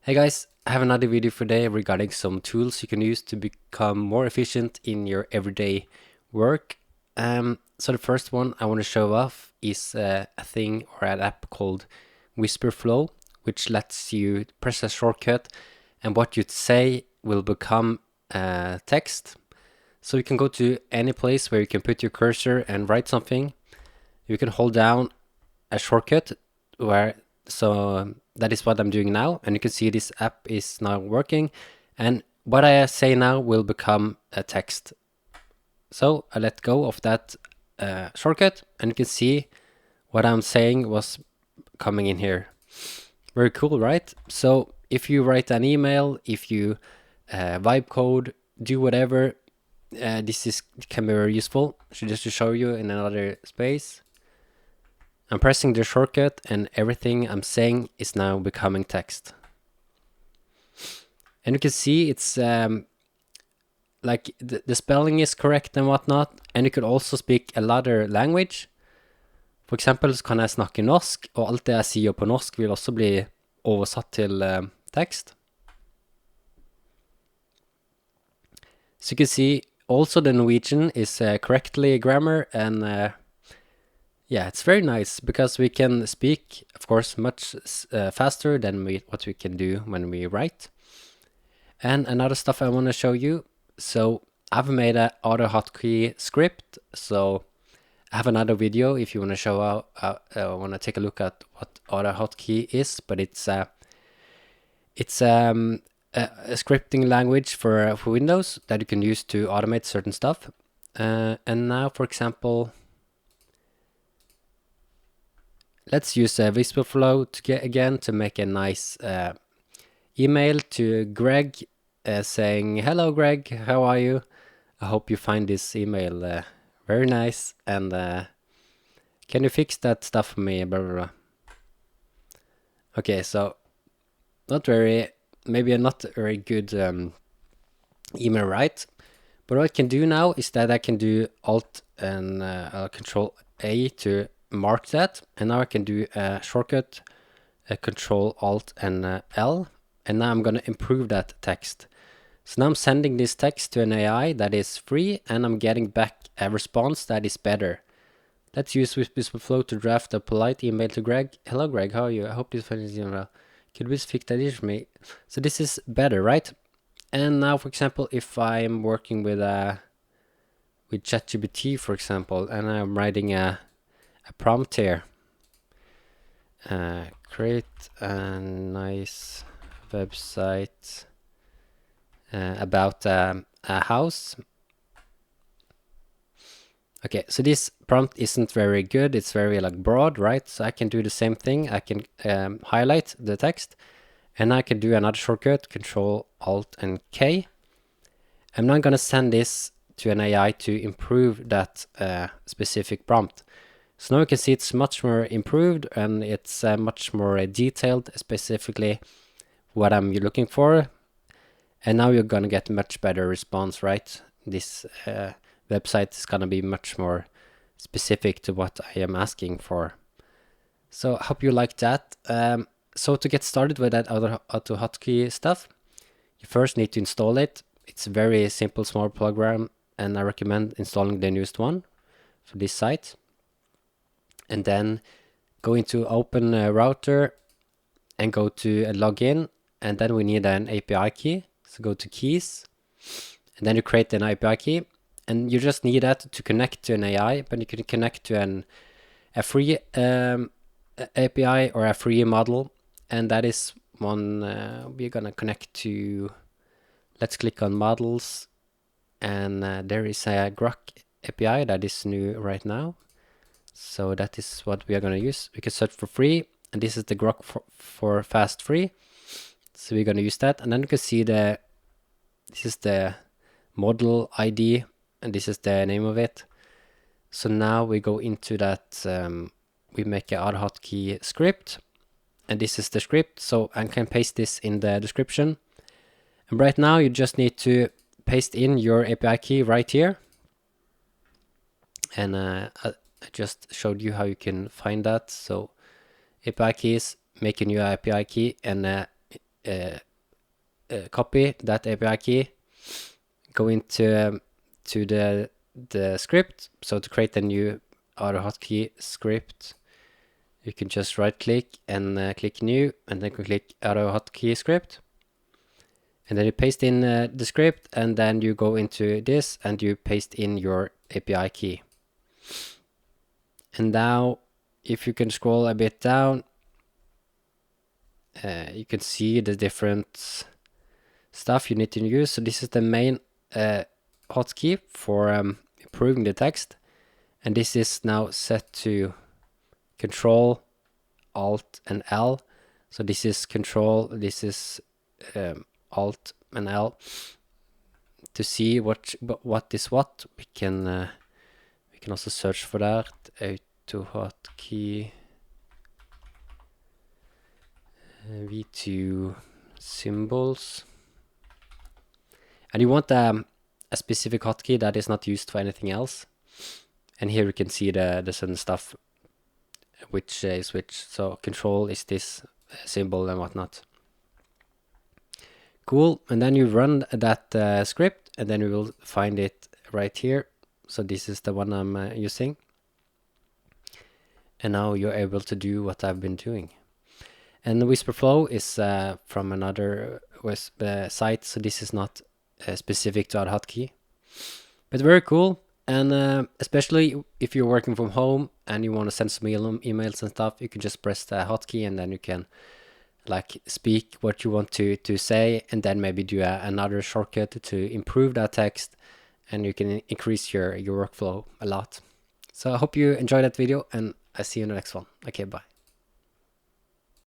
Hey guys, I have another video for today regarding some tools you can use to become more efficient in your everyday work. So the first one I want to show off is a thing or an app called Wispr, which lets you press a shortcut and what you say will become text. So you can go to any place where you can put your cursor and write something. You can hold down a shortcut where that is what I'm doing now, and you can see this app is now working, and what I say now will become a text. So I let go of that shortcut, and you can see what I'm saying was coming in here. Very cool, right? So if you write an email, if you vibe code, do whatever, this can be very useful. So just to show you in another space, I'm pressing the shortcut and everything I'm saying is now becoming text. And you can see it's like the spelling is correct and whatnot, and you could also speak a other language. For eksempel så kan jeg snakke norsk, og alt det jeg sier på norsk vil også bli oversatt til tekst. So you can see also the Norwegian is correctly grammar, and yeah, it's very nice because we can speak, of course, much faster than what we can do when we write. And another stuff I want to show you. So I've made a AutoHotkey script. So I have another video if you want to show out, want to take a look at what AutoHotkey is. But it's a scripting language for Windows that you can use to automate certain stuff. And now, for example, let's use Wispr again to make a nice email to Greg saying, "Hello Greg, how are you? I hope you find this email very nice, and can you fix that stuff for me, blah blah blah." Okay, so maybe not a very good email, right? But what I can do now is that I can do Alt and Control A to mark that, and now I can do a shortcut, Control Alt and L, and now I'm gonna improve that text. So now I'm sending this text to an AI that is free, and I'm getting back a response that is better. Let's use Wispr to draft a polite email to Greg. "Hello Greg, how are you? I hope this finds you well. Could you fix that issue for me?" So this is better, right? And now, for example, if I'm working with ChatGPT, for example, and I'm writing a prompt here, create a nice website about a house. Okay, so this prompt isn't very good. It's very like broad, right? So I can do the same thing. I can highlight the text, and I can do another shortcut, Control Alt and K. I'm now gonna send this to an AI to improve that specific prompt. So now you can see it's much more improved, and it's much more detailed, specifically what I'm looking for. And now you're gonna get much better response, right? This website is gonna be much more specific to what I am asking for. So I hope you like that. So to get started with that AutoHotkey stuff, you first need to install it. It's a very simple, small program, and I recommend installing the newest one for this site. And then go into Open Router and go to Login, and then we need an API key. So go to Keys, and then you create an API key, and you just need that to connect to an AI, but you can connect to a free API or a free model, and that is one we're gonna connect to. Let's click on models, and there is a Grok API that is new right now. So that is what we are gonna use. We can search for free, and this is the Grok for fast free. So we're gonna use that, and then you can see this is the model ID, and this is the name of it. So now we go into that, we make an AutoHotkey script, and this is the script. So I can paste this in the description. And right now you just need to paste in your API key right here. And I just showed you how you can find that. So API keys, make a new API key, and copy that API key, go into to the script. So to create a new AutoHotkey script, you can just right click and click new, and then click AutoHotkey script. And then you paste in the script, and then you go into this and you paste in your API key. And now, if you can scroll a bit down, you can see the different stuff you need to use. So this is the main hotkey for improving the text. And this is now set to Control, Alt, and L. So this is Control, this is Alt and L. To see what is what, we can also search for that. AutoHotkey v2 symbols, and you want a specific hotkey that is not used for anything else. And here you can see the certain stuff which is which. So Control is this symbol and whatnot. Cool. And then you run that script, and then you will find it right here. So this is the one I'm using. And now you're able to do what I've been doing. And the Wispr flow is from another site, so this is not specific to AutoHotkey. But very cool. And especially if you're working from home and you want to send some emails and stuff, you can just press the hotkey, and then you can like speak what you want to say, and then maybe do another shortcut to improve that text, and you can increase your workflow a lot. So I hope you enjoyed that video, and I see you in the next one. Okay, bye.